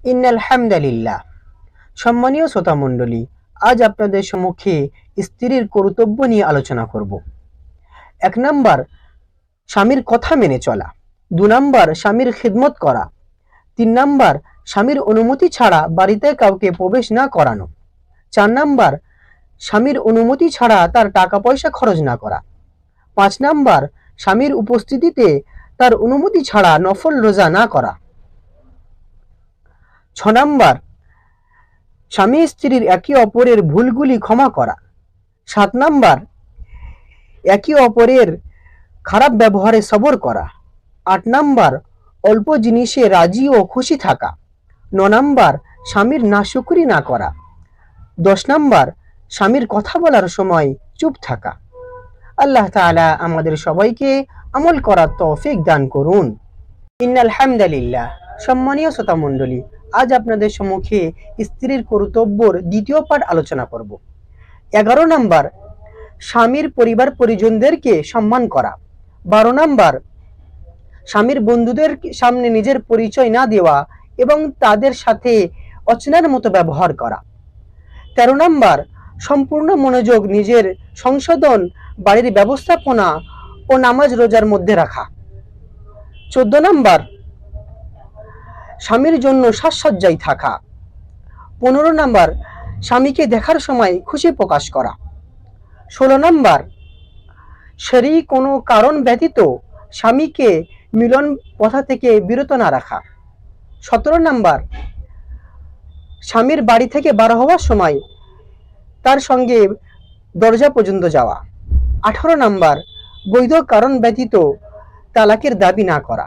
ইন্নাল হামদালিল্লাহ। সম্মানীয় শ্রোতা মণ্ডলী, আজ আপনাদের সম্মুখে স্ত্রীর কর্তব্য নিয়ে আলোচনা করব। 1 নাম্বার, স্বামীর কথা মেনে চলা। 2 নাম্বার, স্বামীর খিদমত করা। 3 নাম্বার, স্বামীর অনুমতি ছাড়া বাড়িতে কাউকে প্রবেশ না করানো। 4 নাম্বার, স্বামীর অনুমতি ছাড়া তার টাকা পয়সা খরচ না করা। 5 নাম্বার, স্বামীর উপস্থিতিতে তার অনুমতি ছাড়া নফল রোজা না করা। 6 নাম্বার, স্বামী স্ত্রীর একে অপরের ভুলগুলি ক্ষমা করা। 7 নাম্বার, একে অপরের খারাপ ব্যবহারে সবর করা। 8 নাম্বার, অল্প জিনিসে রাজি ও খুশি থাকা। 9 নাম্বার, স্বামীর নাশুকরি না করা। 10 নাম্বার, স্বামীর কথা বলার সময় চুপ থাকা। আল্লাহ তাআলা আমাদের সবাইকে আমল করার তৌফিক দান করুন। ইন্নাল হামদালিল্লাহ। সম্মানীয় শ্রোতা মণ্ডলী, আজ আপনাদের সম্মুখে স্ত্রীর কর্তব্যর দ্বিতীয় পাঠ আলোচনা করব। 11 নাম্বার, স্বামীর পরিবার পরিজনদেরকে সম্মান করা। 12 নাম্বার, স্বামীর বন্ধুদের সামনে নিজের পরিচয় না দেওয়া এবং তাদের সাথে অচেনার মতো ব্যবহার করা। 13 নাম্বার, সম্পূর্ণ মনোযোগ নিজের সংশোধন, বাড়ির ব্যবস্থাপনা ও নামাজ রোজার মধ্যে রাখা। 14 নাম্বার, স্বামীর জন্য সাজসজ্জায় থাকা। 15 নাম্বার, স্বামীকে দেখার সময় খুশি প্রকাশ করা। 16 নাম্বার, শরঈ কোনো কারণ ব্যতীত স্বামীকে মিলন প্রথা থেকে বিরত না রাখা। 17 নাম্বার, স্বামীর বাড়ি থেকে বার হওয়ার সময় তার সঙ্গে দরজা পর্যন্ত যাওয়া। 18 নাম্বার, বৈধ কারণ ব্যতীত তালাকের দাবি না করা।